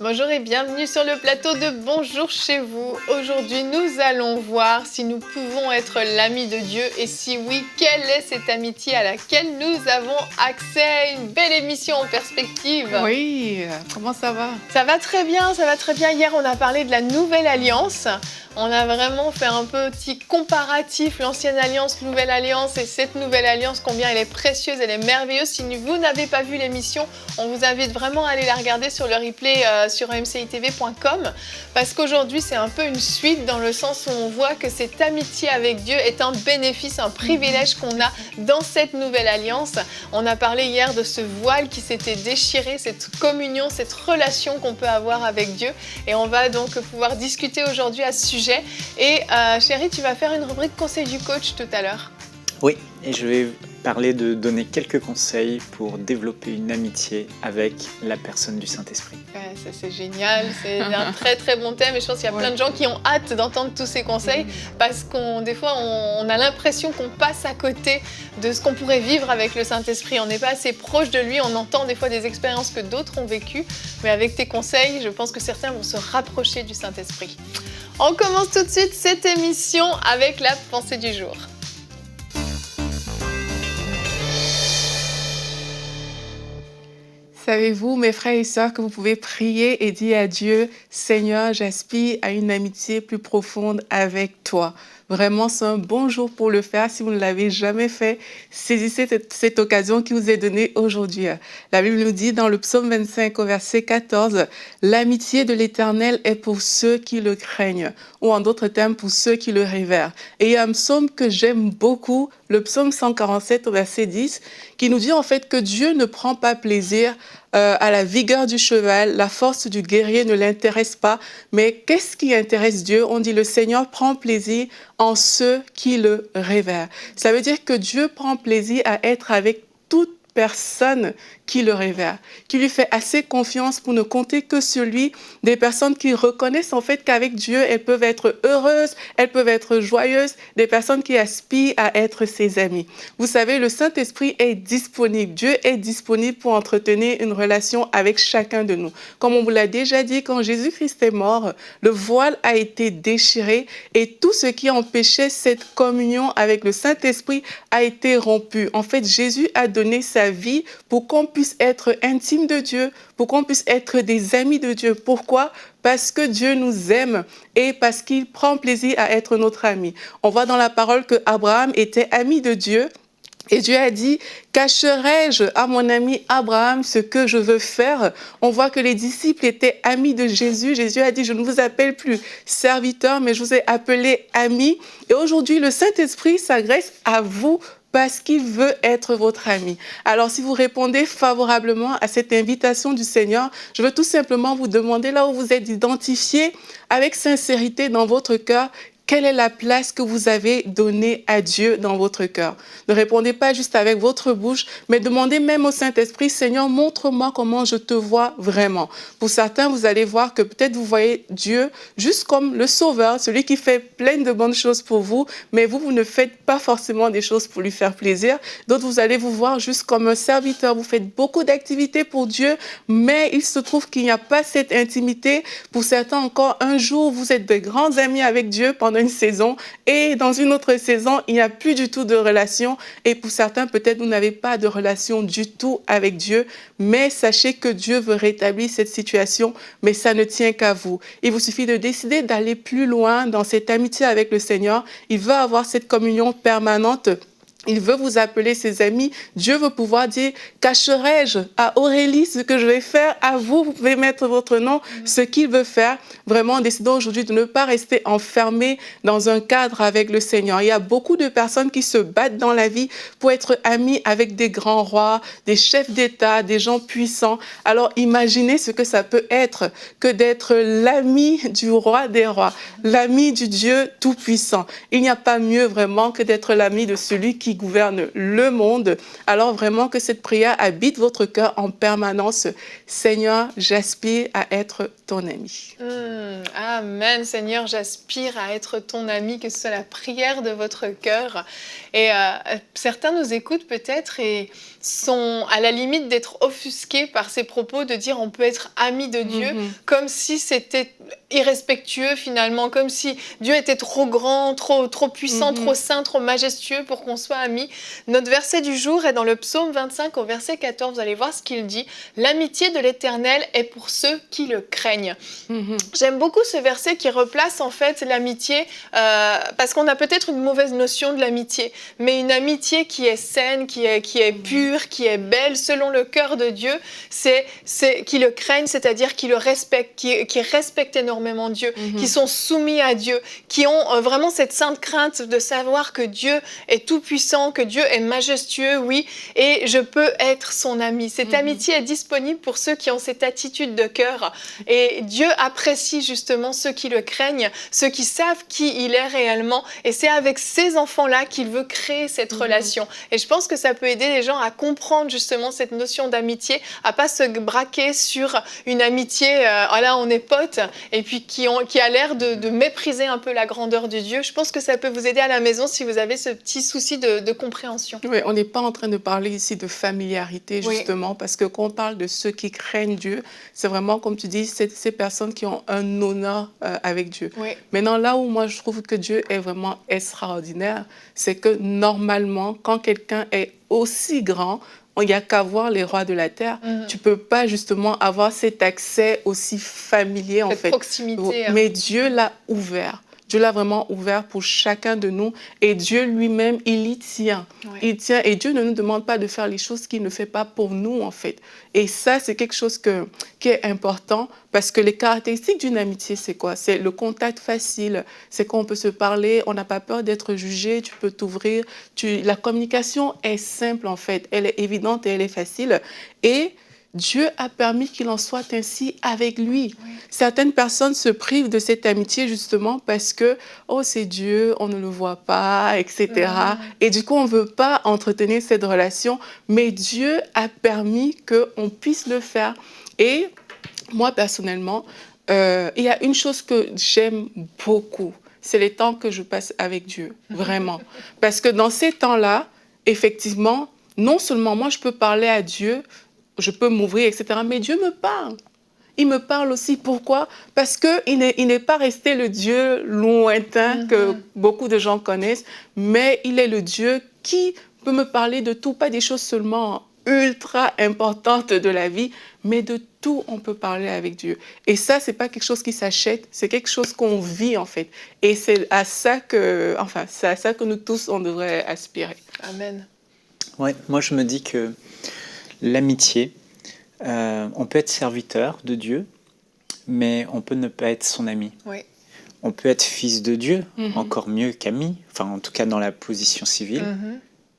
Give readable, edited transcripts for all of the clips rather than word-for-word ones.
Bonjour et bienvenue sur le plateau de Bonjour chez vous. Aujourd'hui, nous allons voir si nous pouvons être l'ami de Dieu et si oui, quelle est cette amitié à laquelle nous avons accès. Une belle émission en perspective. Oui, comment ça va? Ça va très bien, ça va très bien. Hier, on a parlé de la Nouvelle Alliance. On a vraiment fait un petit comparatif, l'ancienne alliance, nouvelle alliance et cette nouvelle alliance, combien elle est précieuse, elle est merveilleuse. Si vous n'avez pas vu l'émission, on vous invite vraiment à aller la regarder sur le replay sur mcitv.com parce qu'aujourd'hui, c'est un peu une suite dans le sens où on voit que cette amitié avec Dieu est un bénéfice, un privilège qu'on a dans cette nouvelle alliance. On a parlé hier de ce voile qui s'était déchiré, cette communion, cette relation qu'on peut avoir avec Dieu et on va donc pouvoir discuter aujourd'hui à ce sujet. Et chérie, tu vas faire une rubrique conseil du coach tout à l'heure. Oui, et je vais parler de donner quelques conseils pour développer une amitié avec la personne du Saint-Esprit. Ouais, ça, c'est génial, c'est un très très bon thème et je pense qu'il y a plein de gens qui ont hâte d'entendre tous ces conseils parce des fois on a l'impression qu'on passe à côté de ce qu'on pourrait vivre avec le Saint-Esprit. On n'est pas assez proche de lui, on entend des fois des expériences que d'autres ont vécues, mais avec tes conseils, je pense que certains vont se rapprocher du Saint-Esprit. On commence tout de suite cette émission avec la pensée du jour. Savez-vous, mes frères et sœurs, que vous pouvez prier et dire à Dieu, Seigneur, j'aspire à une amitié plus profonde avec toi. Vraiment, c'est un bon jour pour le faire. Si vous ne l'avez jamais fait, saisissez cette occasion qui vous est donnée aujourd'hui. La Bible nous dit dans le psaume 25 au verset 14, « L'amitié de l'Éternel est pour ceux qui le craignent », ou en d'autres termes, pour ceux qui le révèrent. Et il y a un psaume que j'aime beaucoup, le psaume 147 au verset 10, qui nous dit en fait que Dieu ne prend pas plaisir à la vigueur du cheval, la force du guerrier ne l'intéresse pas. Mais qu'est-ce qui intéresse Dieu? On dit le Seigneur prend plaisir en ceux qui le révèrent. Ça veut dire que Dieu prend plaisir à être avec toute personne qui le révère, qui lui fait assez confiance pour ne compter que sur lui, des personnes qui reconnaissent en fait qu'avec Dieu, elles peuvent être heureuses, elles peuvent être joyeuses, des personnes qui aspirent à être ses amis. Vous savez, le Saint-Esprit est disponible. Dieu est disponible pour entretenir une relation avec chacun de nous. Comme on vous l'a déjà dit, quand Jésus-Christ est mort, le voile a été déchiré et tout ce qui empêchait cette communion avec le Saint-Esprit a été rompu. En fait, Jésus a donné sa vie pour qu'on puisse être intime de Dieu, pour qu'on puisse être des amis de Dieu. Pourquoi? Parce que Dieu nous aime et parce qu'il prend plaisir à être notre ami. On voit dans la parole que Abraham était ami de Dieu. Et Dieu a dit, cacherai-je à mon ami Abraham ce que je veux faire? On voit que les disciples étaient amis de Jésus. Jésus a dit, je ne vous appelle plus serviteur, mais je vous ai appelé ami. Et aujourd'hui, le Saint-Esprit s'adresse à vous parce qu'il veut être votre ami. Alors, si vous répondez favorablement à cette invitation du Seigneur, je veux tout simplement vous demander, là où vous êtes identifié, avec sincérité dans votre cœur, quelle est la place que vous avez donnée à Dieu dans votre cœur? Ne répondez pas juste avec votre bouche, mais demandez même au Saint-Esprit, Seigneur, montre-moi comment je te vois vraiment. Pour certains, vous allez voir que peut-être vous voyez Dieu juste comme le Sauveur, celui qui fait plein de bonnes choses pour vous, mais vous ne faites pas forcément des choses pour lui faire plaisir. D'autres, vous allez vous voir juste comme un serviteur. Vous faites beaucoup d'activités pour Dieu, mais il se trouve qu'il n'y a pas cette intimité. Pour certains encore, un jour, vous êtes de grands amis avec Dieu pendant une saison et dans une autre saison, il n'y a plus du tout de relation et pour certains, peut-être vous n'avez pas de relation du tout avec Dieu, mais sachez que Dieu veut rétablir cette situation, mais ça ne tient qu'à vous. Il vous suffit de décider d'aller plus loin dans cette amitié avec le Seigneur. Il veut avoir cette communion permanente. Il veut vous appeler ses amis. Dieu veut pouvoir dire, cacherai-je à Aurélie ce que je vais faire? À vous, vous pouvez mettre votre nom, ce qu'il veut faire. Vraiment, décidons aujourd'hui de ne pas rester enfermés dans un cadre avec le Seigneur. Il y a beaucoup de personnes qui se battent dans la vie pour être amis avec des grands rois, des chefs d'État, des gens puissants. Alors, imaginez ce que ça peut être que d'être l'ami du roi des rois, l'ami du Dieu tout-puissant. Il n'y a pas mieux vraiment que d'être l'ami de celui qui gouverne le monde. Alors vraiment que cette prière habite votre cœur en permanence. Seigneur, j'aspire à être ton ami. Amen, Seigneur, j'aspire à être ton ami, que ce soit la prière de votre cœur. Et certains nous écoutent peut-être et sont à la limite d'être offusqués par ces propos, de dire on peut être ami de Dieu, comme si c'était irrespectueux finalement, comme si Dieu était trop grand, trop puissant, trop saint, trop majestueux pour qu'on soit amis. Notre verset du jour est dans le psaume 25 au verset 14, vous allez voir ce qu'il dit. L'amitié de l'Éternel est pour ceux qui le craignent. J'aime beaucoup ce verset qui replace en fait l'amitié, parce qu'on a peut-être une mauvaise notion de l'amitié, mais une amitié qui est saine, qui est pure, qui est belle, selon le cœur de Dieu, c'est qui le craignent, c'est-à-dire qui le respectent, qui respectent énormément Dieu, qui sont soumis à Dieu, qui ont vraiment cette sainte crainte de savoir que Dieu est tout-puissant, que Dieu est majestueux, oui, et je peux être son ami. Cette amitié est disponible pour ceux qui ont cette attitude de cœur, et Dieu apprécie justement ceux qui le craignent, ceux qui savent qui il est réellement, et c'est avec ces enfants-là qu'il veut créer cette relation. Et je pense que ça peut aider les gens à comprendre justement cette notion d'amitié, à pas se braquer sur une amitié, voilà, on est potes, et puis qui a l'air de mépriser un peu la grandeur de Dieu. Je pense que ça peut vous aider à la maison si vous avez ce petit souci de compréhension. Oui, on n'est pas en train de parler ici de familiarité, justement, parce que quand on parle de ceux qui craignent Dieu, c'est vraiment, comme tu dis, ces personnes qui ont un honneur avec Dieu. Maintenant, là où moi je trouve que Dieu est vraiment extraordinaire, c'est que normalement, quand quelqu'un est aussi grand, il n'y a qu'à voir les rois de la terre. Tu ne peux pas justement avoir cet accès aussi familier, en fait. Cette proximité. Mais Dieu l'a ouvert. Dieu l'a vraiment ouvert pour chacun de nous. Et Dieu lui-même, il y tient. Il tient. Et Dieu ne nous demande pas de faire les choses qu'il ne fait pas pour nous, en fait. Et ça, c'est quelque chose qui est important parce que les caractéristiques d'une amitié, c'est quoi? C'est le contact facile. C'est qu'on peut se parler, on n'a pas peur d'être jugé, tu peux t'ouvrir. La communication est simple, en fait. Elle est évidente et elle est facile. Et Dieu a permis qu'il en soit ainsi avec lui. Certaines personnes se privent de cette amitié justement parce que, oh, c'est Dieu, on ne le voit pas, etc. Et du coup, on ne veut pas entretenir cette relation, mais Dieu a permis qu'on puisse le faire. Et moi, personnellement, il y a une chose que j'aime beaucoup, c'est les temps que je passe avec Dieu, vraiment. Parce que dans ces temps-là, effectivement, non seulement moi, je peux parler à Dieu, je peux m'ouvrir, etc. Mais Dieu me parle. Il me parle aussi. Pourquoi? Parce qu'il n'est pas resté le Dieu lointain que beaucoup de gens connaissent, mais il est le Dieu qui peut me parler de tout, pas des choses seulement ultra importantes de la vie, mais de tout, on peut parler avec Dieu. Et ça, c'est pas quelque chose qui s'achète, c'est quelque chose qu'on vit, en fait. Et c'est à ça que nous tous, on devrait aspirer. Amen. Ouais, moi, je me dis que l'amitié, on peut être serviteur de Dieu, mais on peut ne pas être son ami. On peut être fils de Dieu, encore mieux qu'ami, enfin en tout cas dans la position civile,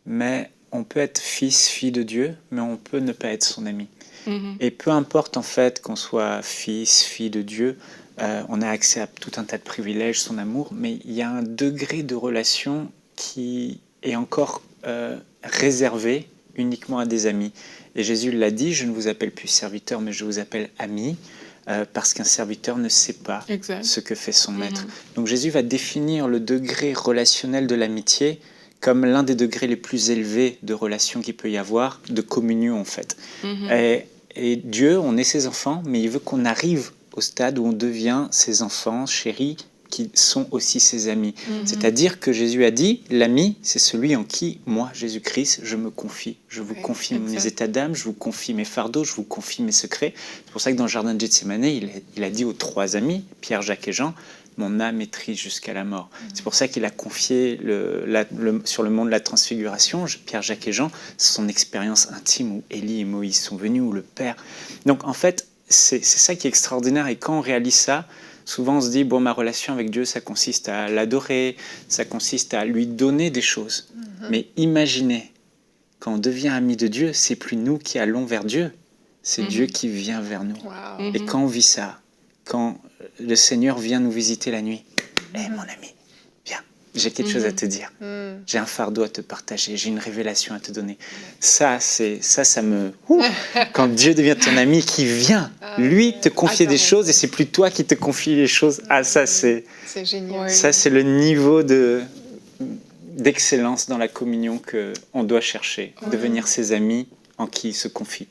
mais on peut être fille de Dieu, mais on peut ne pas être son ami. Et peu importe en fait qu'on soit fille de Dieu, on a accès à tout un tas de privilèges, son amour, mais il y a un degré de relation qui est encore réservé uniquement à des amis. Et Jésus l'a dit, je ne vous appelle plus serviteur, mais je vous appelle ami, parce qu'un serviteur ne sait pas ce que fait son maître. Donc Jésus va définir le degré relationnel de l'amitié comme l'un des degrés les plus élevés de relation qu'il peut y avoir, de communion en fait. Et Dieu, on est ses enfants, mais il veut qu'on arrive au stade où on devient ses enfants chéris, qui sont aussi ses amis. C'est-à-dire que Jésus a dit, l'ami, c'est celui en qui, moi, Jésus-Christ, je me confie. Je vous confie mes états d'âme, je vous confie mes fardeaux, je vous confie mes secrets. C'est pour ça que dans le jardin de Gethsémani, il a dit aux 3 amis, Pierre, Jacques et Jean, mon âme est triste jusqu'à la mort. C'est pour ça qu'il a confié sur le mont de la Transfiguration, Pierre, Jacques et Jean, son expérience intime où Élie et Moïse sont venus, où le Père... Donc en fait, c'est ça qui est extraordinaire. Et quand on réalise ça, souvent on se dit, bon, ma relation avec Dieu, ça consiste à l'adorer, ça consiste à lui donner des choses. Mais imaginez, quand on devient ami de Dieu, c'est plus nous qui allons vers Dieu, c'est Dieu qui vient vers nous. Wow. Et quand on vit ça, quand le Seigneur vient nous visiter la nuit, mon ami, viens, j'ai quelque chose à te dire. J'ai un fardeau à te partager, j'ai une révélation à te donner. Ça me... Quand Dieu devient ton ami, qui vient, lui, te confier des choses, et c'est plus toi qui te confie les choses. Ça, c'est génial. Ça, c'est le niveau d'excellence dans la communion qu'on doit chercher, devenir ses amis en qui il se confie.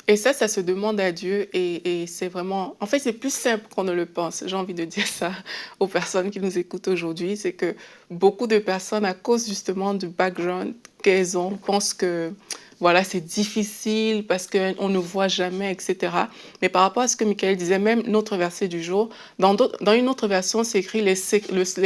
Et ça se demande à Dieu et c'est vraiment... En fait, c'est plus simple qu'on ne le pense. J'ai envie de dire ça aux personnes qui nous écoutent aujourd'hui. C'est que beaucoup de personnes, à cause justement du background qu'elles ont, pensent que voilà, c'est difficile parce qu'on ne voit jamais, etc. Mais par rapport à ce que Michael disait, même notre verset du jour, dans une autre version, c'est écrit « Les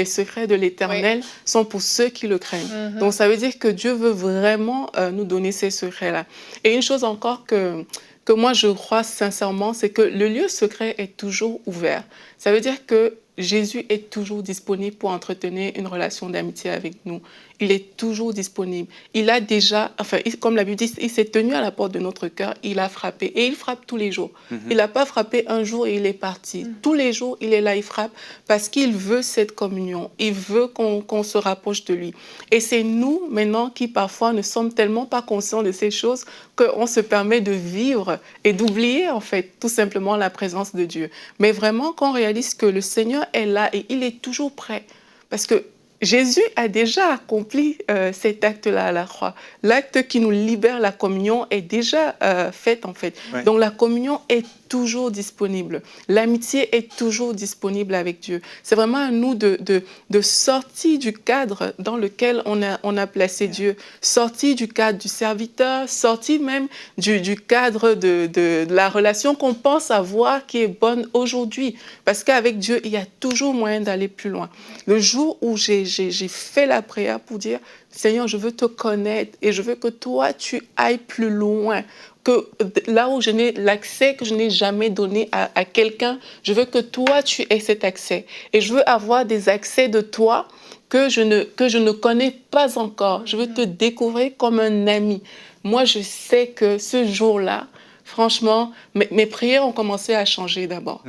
secrets de l'Éternel sont pour ceux qui le craignent ». Donc, ça veut dire que Dieu veut vraiment nous donner ces secrets-là. Et une chose encore que moi, je crois sincèrement, c'est que le lieu secret est toujours ouvert. Ça veut dire que Jésus est toujours disponible pour entretenir une relation d'amitié avec nous. Il est toujours disponible. Il a déjà, comme la Bible dit, il s'est tenu à la porte de notre cœur, il a frappé. Et il frappe tous les jours. Il n'a pas frappé un jour et il est parti. Tous les jours, il est là, il frappe parce qu'il veut cette communion. Il veut qu'on se rapproche de lui. Et c'est nous, maintenant, qui parfois ne sommes tellement pas conscients de ces choses qu'on se permet de vivre et d'oublier, en fait, tout simplement la présence de Dieu. Mais vraiment, quand on réalise que le Seigneur est là et il est toujours prêt. Parce que Jésus a déjà accompli cet acte-là à la croix. L'acte qui nous libère, la communion, est déjà fait, en fait. Ouais. Donc la communion est toujours disponible. L'amitié est toujours disponible avec Dieu. C'est vraiment à nous de sortir du cadre dans lequel on a placé Dieu, sortir du cadre du serviteur, sortir même du cadre de la relation qu'on pense avoir qui est bonne aujourd'hui. Parce qu'avec Dieu, il y a toujours moyen d'aller plus loin. Le jour où j'ai fait la prière pour dire « Seigneur, je veux te connaître et je veux que toi, tu ailles plus loin. » Que là où je n'ai l'accès que je n'ai jamais donné à quelqu'un, je veux que toi, tu aies cet accès. Et je veux avoir des accès de toi que je ne connais pas encore. Je veux te découvrir comme un ami. Moi, je sais que ce jour-là, franchement, mes prières ont commencé à changer d'abord.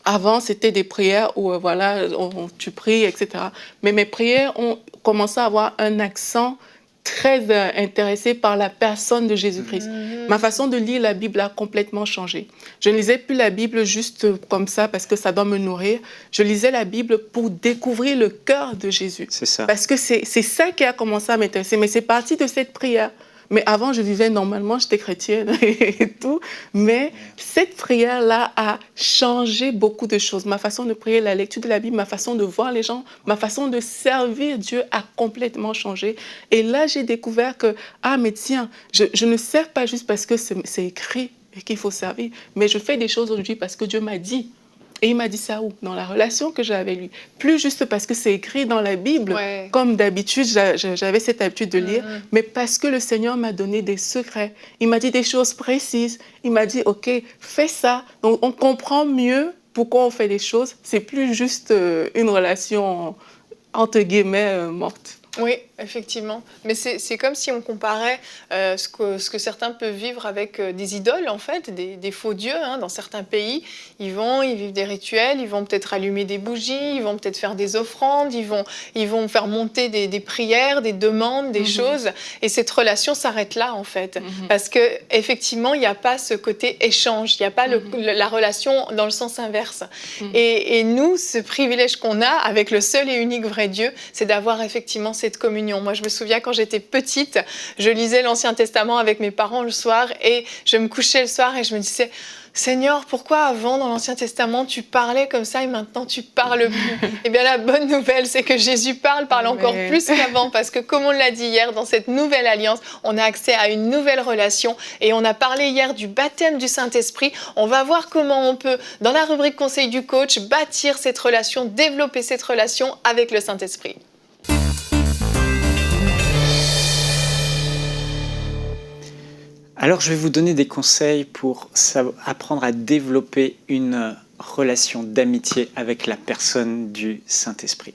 Avant, c'était des prières où, tu pries, etc. Mais mes prières ont commencé à avoir un accent très intéressé par la personne de Jésus-Christ. Ma façon de lire la Bible a complètement changé. Je ne lisais plus la Bible juste comme ça parce que ça doit me nourrir. Je lisais la Bible pour découvrir le cœur de Jésus. C'est ça. Parce que c'est ça qui a commencé à m'intéresser. Mais c'est parti de cette prière. Mais avant, je vivais normalement, j'étais chrétienne et tout. Mais cette prière-là a changé beaucoup de choses. Ma façon de prier, la lecture de la Bible, ma façon de voir les gens, ma façon de servir Dieu a complètement changé. Et là, j'ai découvert que, mais tiens, je ne sers pas juste parce que c'est écrit et qu'il faut servir, mais je fais des choses aujourd'hui parce que Dieu m'a dit. Et il m'a dit ça où? Dans la relation que j'ai avec lui. Plus juste parce que c'est écrit dans la Bible, comme d'habitude, j'avais cette habitude de lire, mais parce que le Seigneur m'a donné des secrets. Il m'a dit des choses précises. Il m'a dit, OK, fais ça. Donc, on comprend mieux pourquoi on fait des choses. C'est plus juste une relation, entre guillemets, morte. Oui, effectivement. Mais c'est comme si on comparait ce que certains peuvent vivre avec des idoles, en fait, des faux dieux. Dans certains pays, ils vivent des rituels, ils vont peut-être allumer des bougies, ils vont peut-être faire des offrandes, ils vont faire monter des prières, des demandes, des choses. Et cette relation s'arrête là, en fait. Parce qu'effectivement, il n'y a pas ce côté échange, il n'y a pas la relation dans le sens inverse. Et nous, ce privilège qu'on a avec le seul et unique vrai Dieu, c'est d'avoir effectivement cette communion communion. Moi, je me souviens quand j'étais petite, je lisais l'Ancien Testament avec mes parents le soir et je me couchais le soir et je me disais Seigneur, pourquoi avant dans l'Ancien Testament tu parlais comme ça et maintenant tu parles plus? Eh bien la bonne nouvelle c'est que Jésus parle encore plus qu'avant parce que comme on l'a dit hier, dans cette nouvelle alliance, on a accès à une nouvelle relation et on a parlé hier du baptême du Saint-Esprit. On va voir comment on peut, dans la rubrique conseil du coach, bâtir cette relation, développer cette relation avec le Saint-Esprit. Alors, je vais vous donner des conseils pour apprendre à développer une relation d'amitié avec la personne du Saint-Esprit.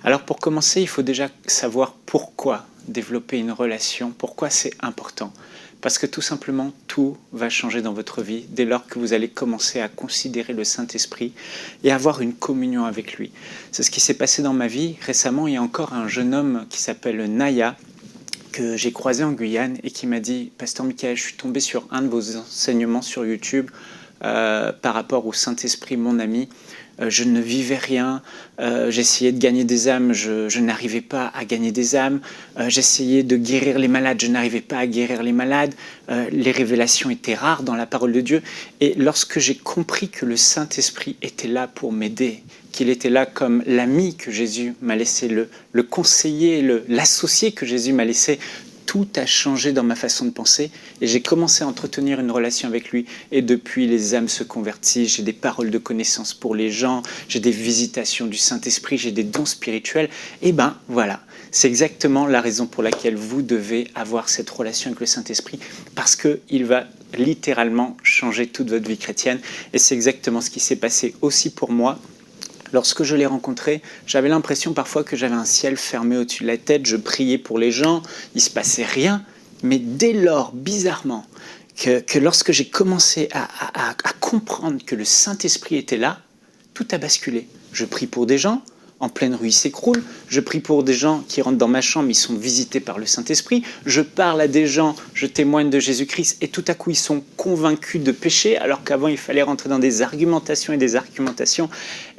Alors, pour commencer, il faut déjà savoir pourquoi développer une relation, pourquoi c'est important. Parce que tout simplement, tout va changer dans votre vie dès lors que vous allez commencer à considérer le Saint-Esprit et avoir une communion avec lui. C'est ce qui s'est passé dans ma vie. Récemment, il y a encore un jeune homme qui s'appelle Naya, que j'ai croisé en Guyane et qui m'a dit « Pasteur Michael, je suis tombé sur un de vos enseignements sur YouTube par rapport au Saint-Esprit, mon ami. Je ne vivais rien, j'essayais de gagner des âmes, je n'arrivais pas à gagner des âmes, j'essayais de guérir les malades, je n'arrivais pas à guérir les malades, les révélations étaient rares dans la parole de Dieu. Et lorsque j'ai compris que le Saint-Esprit était là pour m'aider, qu'il était là comme l'ami que Jésus m'a laissé, le conseiller, l'associé que Jésus m'a laissé, tout a changé dans ma façon de penser et j'ai commencé à entretenir une relation avec lui et depuis les âmes se convertissent, j'ai des paroles de connaissance pour les gens, j'ai des visitations du Saint-Esprit, j'ai des dons spirituels et ben voilà, c'est exactement la raison pour laquelle vous devez avoir cette relation avec le Saint-Esprit parce qu'il va littéralement changer toute votre vie chrétienne et c'est exactement ce qui s'est passé aussi pour moi. Lorsque je l'ai rencontré, j'avais l'impression parfois que j'avais un ciel fermé au-dessus de la tête, je priais pour les gens, il ne se passait rien. Mais dès lors, bizarrement, que lorsque j'ai commencé à comprendre que le Saint-Esprit était là, tout a basculé. Je prie pour des gens, en pleine rue ils s'écroulent, je prie pour des gens qui rentrent dans ma chambre, ils sont visités par le Saint-Esprit, je parle à des gens, je témoigne de Jésus-Christ et tout à coup ils sont convaincus de péché alors qu'avant il fallait rentrer dans des argumentations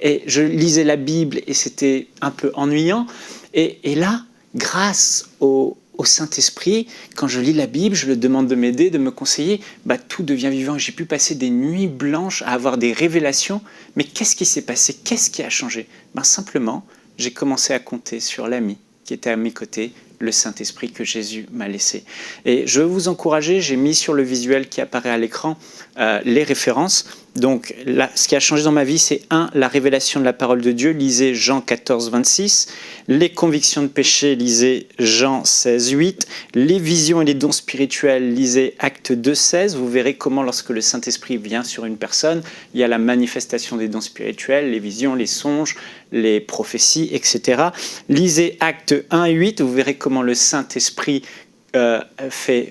et je lisais la Bible et c'était un peu ennuyant et là, grâce au Saint-Esprit, quand je lis la Bible, je le demande de m'aider, de me conseiller, tout devient vivant. J'ai pu passer des nuits blanches à avoir des révélations. Mais qu'est-ce qui s'est passé? Qu'est-ce qui a changé? Simplement, j'ai commencé à compter sur l'ami qui était à mes côtés, le Saint-Esprit que Jésus m'a laissé. Et je veux vous encourager, j'ai mis sur le visuel qui apparaît à l'écran les références. Donc là, ce qui a changé dans ma vie, c'est 1, la révélation de la parole de Dieu, lisez Jean 14, 26. Les convictions de péché, lisez Jean 16, 8. Les visions et les dons spirituels, lisez Actes 2, 16. Vous verrez comment lorsque le Saint-Esprit vient sur une personne, il y a la manifestation des dons spirituels, les visions, les songes, les prophéties, etc. Lisez Actes 1, 8. Vous verrez comment le Saint-Esprit fait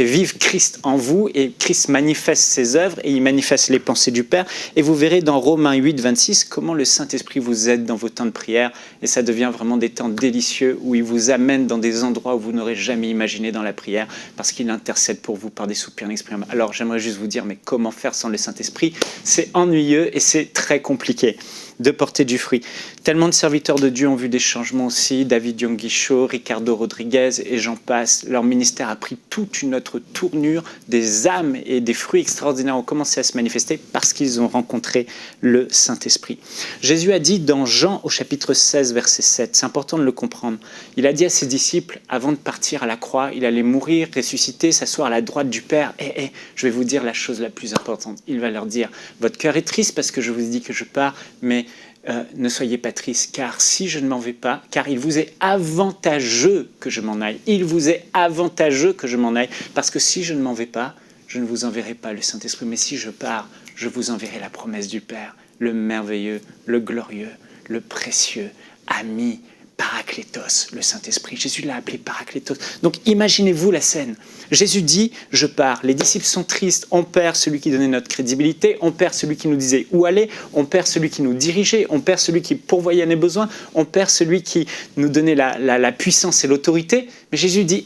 vivre Christ en vous et Christ manifeste ses œuvres et il manifeste les pensées du Père. Et vous verrez dans Romains 8, 26 comment le Saint-Esprit vous aide dans vos temps de prière et ça devient vraiment des temps délicieux où il vous amène dans des endroits où vous n'aurez jamais imaginé dans la prière parce qu'il intercède pour vous par des soupirs inexprimables. Alors j'aimerais juste vous dire, mais comment faire sans le Saint-Esprit? C'est ennuyeux et c'est très compliqué de porter du fruit. Tellement de serviteurs de Dieu ont vu des changements aussi, David Yonguicho, Ricardo Rodriguez et j'en passe. Leur ministère a pris toute une autre tournure, des âmes et des fruits extraordinaires ont commencé à se manifester parce qu'ils ont rencontré le Saint-Esprit. Jésus a dit dans Jean au chapitre 16, verset 7, c'est important de le comprendre, il a dit à ses disciples, avant de partir à la croix, il allait mourir, ressusciter, s'asseoir à la droite du Père. Je vais vous dire la chose la plus importante. Il va leur dire, votre cœur est triste parce que je vous ai dit que je pars, mais ne soyez pas tristes, car si je ne m'en vais pas, car il vous est avantageux que je m'en aille. Il vous est avantageux que je m'en aille, parce que si je ne m'en vais pas, je ne vous enverrai pas le Saint-Esprit, mais si je pars, je vous enverrai la promesse du Père, le merveilleux, le glorieux, le précieux, ami, Paraclétos, le Saint-Esprit. Jésus l'a appelé Paraclétos. Donc imaginez-vous la scène. Jésus dit, je pars. Les disciples sont tristes. On perd celui qui donnait notre crédibilité. On perd celui qui nous disait où aller. On perd celui qui nous dirigeait. On perd celui qui pourvoyait à nos besoins. On perd celui qui nous donnait la puissance et l'autorité. Mais Jésus dit,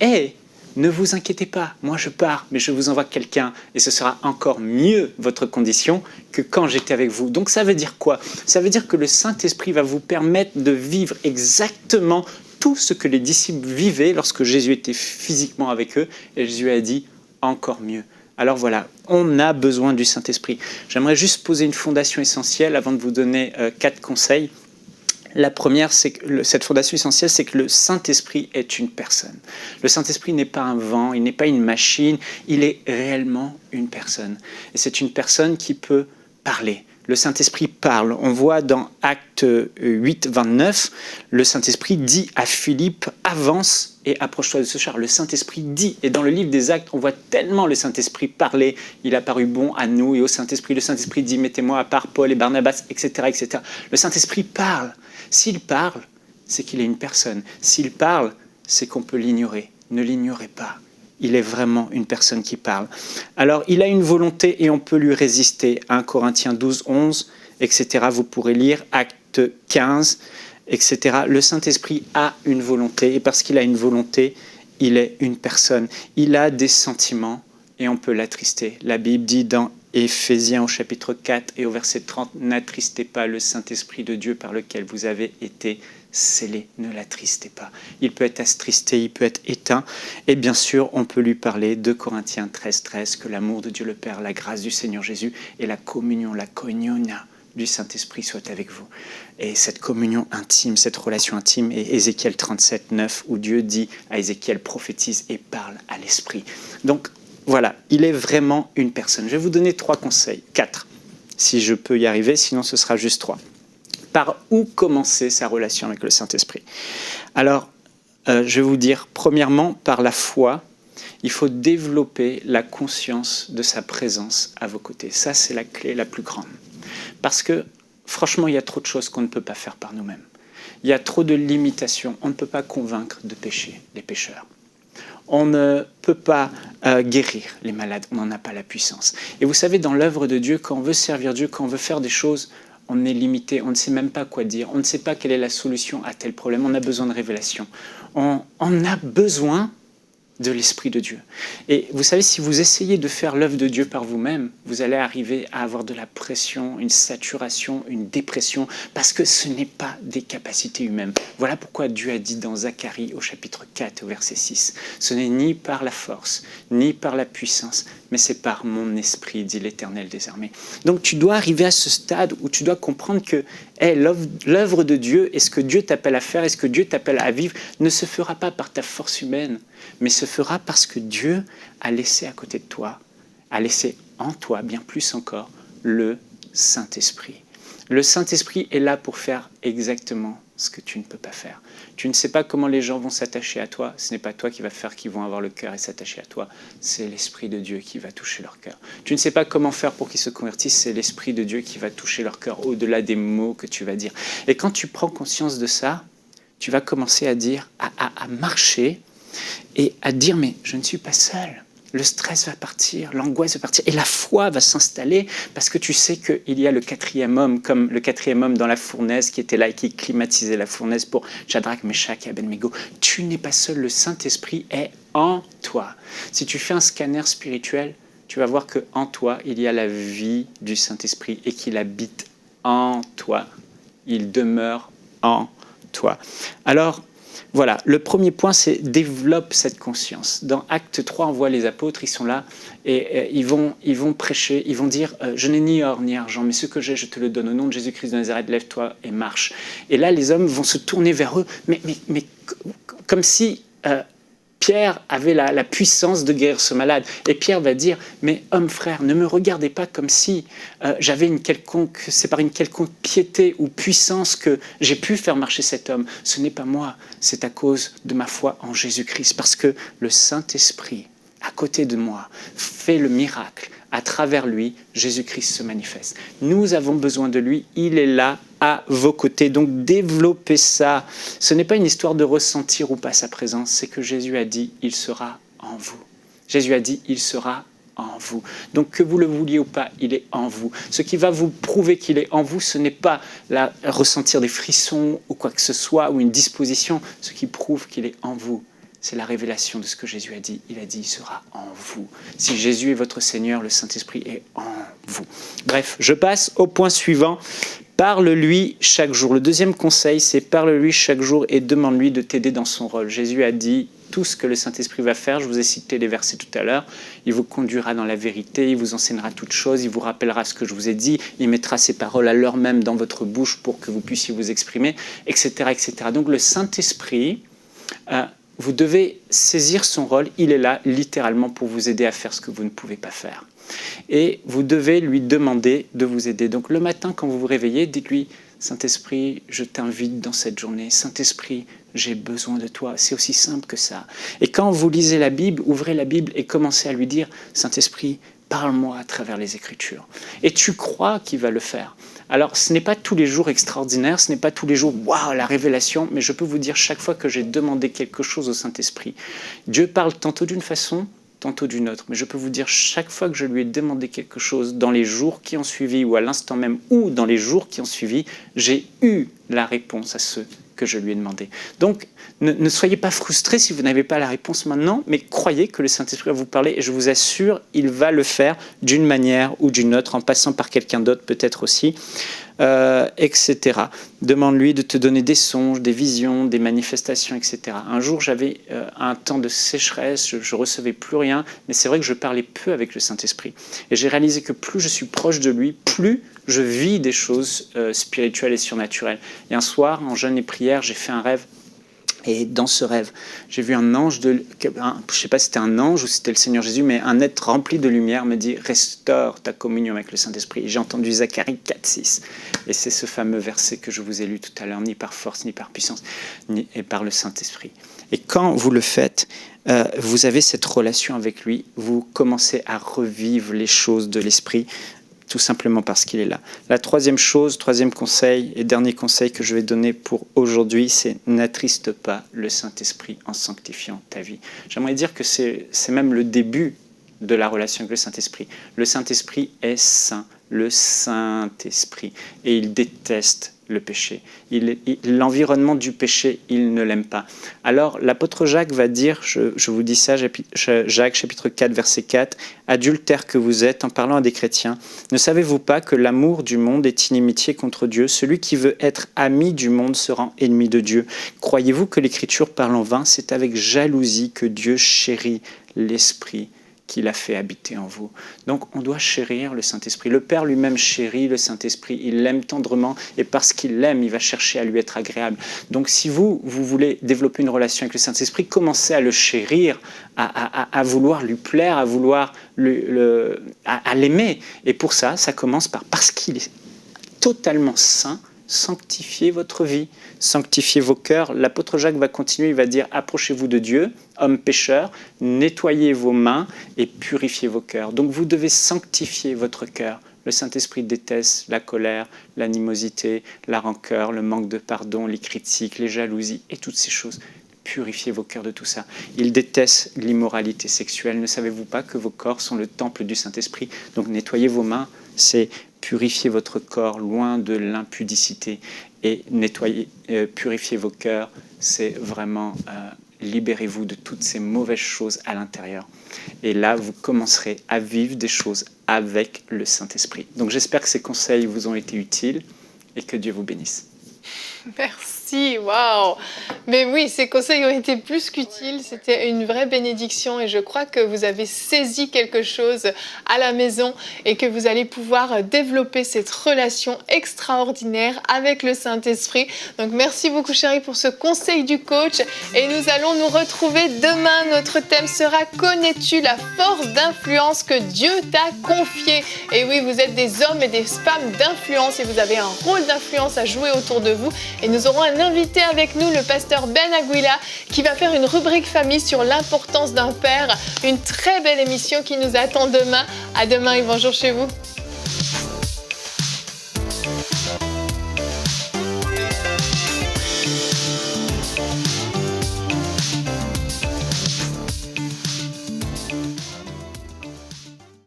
ne vous inquiétez pas, moi je pars, mais je vous envoie quelqu'un et ce sera encore mieux votre condition que quand j'étais avec vous. Donc ça veut dire quoi? Ça veut dire que le Saint-Esprit va vous permettre de vivre exactement tout ce que les disciples vivaient lorsque Jésus était physiquement avec eux. Et Jésus a dit encore mieux. Alors voilà, on a besoin du Saint-Esprit. J'aimerais juste poser une fondation essentielle avant de vous donner 4 conseils. La première, c'est que cette fondation essentielle, c'est que le Saint-Esprit est une personne. Le Saint-Esprit n'est pas un vent, il n'est pas une machine, il est réellement une personne. Et c'est une personne qui peut parler. Le Saint-Esprit parle. On voit dans Actes 8, 29, le Saint-Esprit dit à Philippe, avance et approche-toi de ce char. Le Saint-Esprit dit. Et dans le livre des Actes, on voit tellement le Saint-Esprit parler. Il a paru bon à nous et au Saint-Esprit. Le Saint-Esprit dit, mettez-moi à part Paul et Barnabas, etc., etc. Le Saint-Esprit parle. S'il parle, c'est qu'il est une personne. S'il parle, c'est qu'on peut l'ignorer. Ne l'ignorez pas. Il est vraiment une personne qui parle. Alors, il a une volonté et on peut lui résister. 1 Corinthiens 12, 11, etc. Vous pourrez lire Acte 15, etc. Le Saint-Esprit a une volonté et parce qu'il a une volonté, il est une personne. Il a des sentiments et on peut l'attrister. La Bible dit dans Éphésiens au chapitre 4 et au verset 30, « N'attristez pas le Saint-Esprit de Dieu par lequel vous avez été scellés, ne l'attristez pas. » Il peut être attristé, il peut être éteint. Et bien sûr, on peut lui parler de Corinthiens 13, 13, que l'amour de Dieu le Père, la grâce du Seigneur Jésus et la communion, la koinonia du Saint-Esprit soit avec vous. Et cette communion intime, cette relation intime est Ézéchiel 37, 9, où Dieu dit à Ézéchiel, prophétise et parle à l'Esprit. Donc, voilà, il est vraiment une personne. Je vais vous donner 3 conseils, 4, si je peux y arriver, sinon ce sera juste 3. Par où commencer sa relation avec le Saint-Esprit? Alors, je vais vous dire, premièrement, par la foi, il faut développer la conscience de sa présence à vos côtés. Ça, c'est la clé la plus grande. Parce que, franchement, il y a trop de choses qu'on ne peut pas faire par nous-mêmes. Il y a trop de limitations. On ne peut pas convaincre de pécher les pécheurs. On ne peut pas guérir les malades, on n'en a pas la puissance. Et vous savez, dans l'œuvre de Dieu, quand on veut servir Dieu, quand on veut faire des choses, on est limité, on ne sait même pas quoi dire, on ne sait pas quelle est la solution à tel problème, on a besoin de révélation. On a besoin de l'Esprit de Dieu. Et vous savez, si vous essayez de faire l'œuvre de Dieu par vous-même, vous allez arriver à avoir de la pression, une saturation, une dépression, parce que ce n'est pas des capacités humaines. Voilà pourquoi Dieu a dit dans Zacharie au chapitre 4 au verset 6, « Ce n'est ni par la force, ni par la puissance, mais c'est par mon esprit, dit l'Éternel des armées. » Donc tu dois arriver à ce stade où tu dois comprendre que l'œuvre de Dieu et ce que Dieu t'appelle à faire et ce que Dieu t'appelle à vivre ne se fera pas par ta force humaine, mais se fera parce que Dieu a laissé à côté de toi, a laissé en toi, bien plus encore, le Saint-Esprit. Le Saint-Esprit est là pour faire exactement ce que tu ne peux pas faire. Tu ne sais pas comment les gens vont s'attacher à toi, ce n'est pas toi qui vas faire qu'ils vont avoir le cœur et s'attacher à toi, c'est l'Esprit de Dieu qui va toucher leur cœur. Tu ne sais pas comment faire pour qu'ils se convertissent, c'est l'Esprit de Dieu qui va toucher leur cœur au-delà des mots que tu vas dire. Et quand tu prends conscience de ça, tu vas commencer à dire, à marcher et à dire, mais je ne suis pas seul. Le stress va partir, l'angoisse va partir et la foi va s'installer parce que tu sais qu'il y a le 4e homme, comme le 4e homme dans la fournaise qui était là et qui climatisait la fournaise pour Shadrach, Meshach et Abednego. Tu n'es pas seul, le Saint-Esprit est en toi. Si tu fais un scanner spirituel, tu vas voir qu'en toi, il y a la vie du Saint-Esprit et qu'il habite en toi. Il demeure en toi. Alors, voilà, le premier point, c'est développe cette conscience. Dans Acte 3, on voit les apôtres, ils sont là et ils vont prêcher, ils vont dire « Je n'ai ni or ni argent, mais ce que j'ai, je te le donne. Au nom de Jésus-Christ de Nazareth, lève-toi et marche. » Et là, les hommes vont se tourner vers eux, mais comme si Pierre avait la puissance de guérir ce malade. Et Pierre va dire, mais homme frère, ne me regardez pas comme si c'est par une quelconque piété ou puissance que j'ai pu faire marcher cet homme. Ce n'est pas moi, c'est à cause de ma foi en Jésus-Christ. Parce que le Saint-Esprit, à côté de moi, fait le miracle. À travers lui, Jésus-Christ se manifeste. Nous avons besoin de lui, il est là à vos côtés. Donc développez ça. Ce n'est pas une histoire de ressentir ou pas sa présence, c'est que Jésus a dit, il sera en vous. Jésus a dit, il sera en vous. Donc que vous le vouliez ou pas, il est en vous. Ce qui va vous prouver qu'il est en vous, ce n'est pas ressentir des frissons ou quoi que ce soit, ou une disposition. Ce qui prouve qu'il est en vous, c'est la révélation de ce que Jésus a dit. Il a dit, il sera en vous. Si Jésus est votre Seigneur, le Saint-Esprit est en vous. Bref, je passe au point suivant. Parle-lui chaque jour. Le deuxième conseil, c'est parle-lui chaque jour et demande-lui de t'aider dans son rôle. Jésus a dit tout ce que le Saint-Esprit va faire, je vous ai cité les versets tout à l'heure, il vous conduira dans la vérité, il vous enseignera toutes choses, il vous rappellera ce que je vous ai dit, il mettra ses paroles à l'heure même dans votre bouche pour que vous puissiez vous exprimer, etc. etc. Donc le Saint-Esprit, vous devez saisir son rôle, il est là littéralement pour vous aider à faire ce que vous ne pouvez pas faire. Et vous devez lui demander de vous aider. Donc le matin, quand vous vous réveillez, dites-lui « Saint-Esprit, je t'invite dans cette journée. Saint-Esprit, j'ai besoin de toi. » C'est aussi simple que ça. Et quand vous lisez la Bible, ouvrez la Bible et commencez à lui dire « Saint-Esprit, parle-moi à travers les Écritures. » Et tu crois qu'il va le faire. Alors, ce n'est pas tous les jours extraordinaire, ce n'est pas tous les jours « Waouh, la révélation !» Mais je peux vous dire, chaque fois que j'ai demandé quelque chose au Saint-Esprit, Dieu parle tantôt d'une façon, tantôt d'une autre. Mais je peux vous dire, chaque fois que je lui ai demandé quelque chose, dans les jours qui ont suivi, ou à l'instant même, ou dans les jours qui ont suivi, j'ai eu la réponse à ce que je lui ai demandé. Donc, ne soyez pas frustrés si vous n'avez pas la réponse maintenant, mais croyez que le Saint-Esprit va vous parler, et je vous assure, il va le faire d'une manière ou d'une autre, en passant par quelqu'un d'autre peut-être aussi, etc. Demande-lui de te donner des songes, des visions, des manifestations, etc. Un jour, j'avais un temps de sécheresse, je ne recevais plus rien, mais c'est vrai que je parlais peu avec le Saint-Esprit. Et j'ai réalisé que plus je suis proche de lui, plus je vis des choses spirituelles et surnaturelles. Et un soir, en jeûne et prière, j'ai fait un rêve. Et dans ce rêve, j'ai vu un ange, je ne sais pas si c'était un ange ou si c'était le Seigneur Jésus, mais un être rempli de lumière me dit « Restaure ta communion avec le Saint-Esprit ». Et j'ai entendu Zacharie 4,6. Et c'est ce fameux verset que je vous ai lu tout à l'heure, ni par force, ni par puissance, ni par le Saint-Esprit. Et quand vous le faites, vous avez cette relation avec lui, vous commencez à revivre les choses de l'Esprit, tout simplement parce qu'il est là. La troisième chose, troisième conseil et dernier conseil que je vais donner pour aujourd'hui, c'est n'attriste pas le Saint-Esprit en sanctifiant ta vie. J'aimerais dire que c'est même le début de la relation avec le Saint-Esprit. Le Saint-Esprit est saint, le Saint-Esprit, et il déteste le péché. L'environnement du péché, il ne l'aime pas. Alors, l'apôtre Jacques va dire, je vous dis ça, Jacques chapitre 4, verset 4, « Adultères que vous êtes, en parlant à des chrétiens, ne savez-vous pas que l'amour du monde est inimitié contre Dieu? Celui qui veut être ami du monde se rend ennemi de Dieu. Croyez-vous que l'Écriture parle en vain? C'est avec jalousie que Dieu chérit l'Esprit qu'il a fait habiter en vous. » Donc, on doit chérir le Saint-Esprit. Le Père lui-même chérit le Saint-Esprit. Il l'aime tendrement et parce qu'il l'aime, il va chercher à lui être agréable. Donc, si vous voulez développer une relation avec le Saint-Esprit, commencez à le chérir, à vouloir lui plaire, à vouloir à l'aimer. Et pour ça commence parce qu'il est totalement saint, sanctifiez votre vie, sanctifiez vos cœurs. L'apôtre Jacques va continuer, il va dire « Approchez-vous de Dieu, hommes pécheurs, nettoyez vos mains et purifiez vos cœurs. » Donc vous devez sanctifier votre cœur. Le Saint-Esprit déteste la colère, l'animosité, la rancœur, le manque de pardon, les critiques, les jalousies et toutes ces choses. Purifiez vos cœurs de tout ça. Il déteste l'immoralité sexuelle. Ne savez-vous pas que vos corps sont le temple du Saint-Esprit? Donc nettoyez vos mains, c'est purifier votre corps loin de l'impudicité et purifier vos cœurs, c'est vraiment libérez-vous de toutes ces mauvaises choses à l'intérieur. Et là, vous commencerez à vivre des choses avec le Saint-Esprit. Donc j'espère que ces conseils vous ont été utiles et que Dieu vous bénisse. Merci, waouh! Mais oui, ces conseils ont été plus qu'utiles, c'était une vraie bénédiction et je crois que vous avez saisi quelque chose à la maison et que vous allez pouvoir développer cette relation extraordinaire avec le Saint-Esprit. Donc merci beaucoup chérie pour ce conseil du coach et nous allons nous retrouver demain. Notre thème sera « Connais-tu la force d'influence que Dieu t'a confiée ?» Et oui, vous êtes des hommes et des femmes d'influence et vous avez un rôle d'influence à jouer autour de vous. Et nous aurons un invité avec nous, le pasteur Ben Aguila, qui va faire une rubrique famille sur l'importance d'un père. Une très belle émission qui nous attend demain. À demain et bonjour chez vous.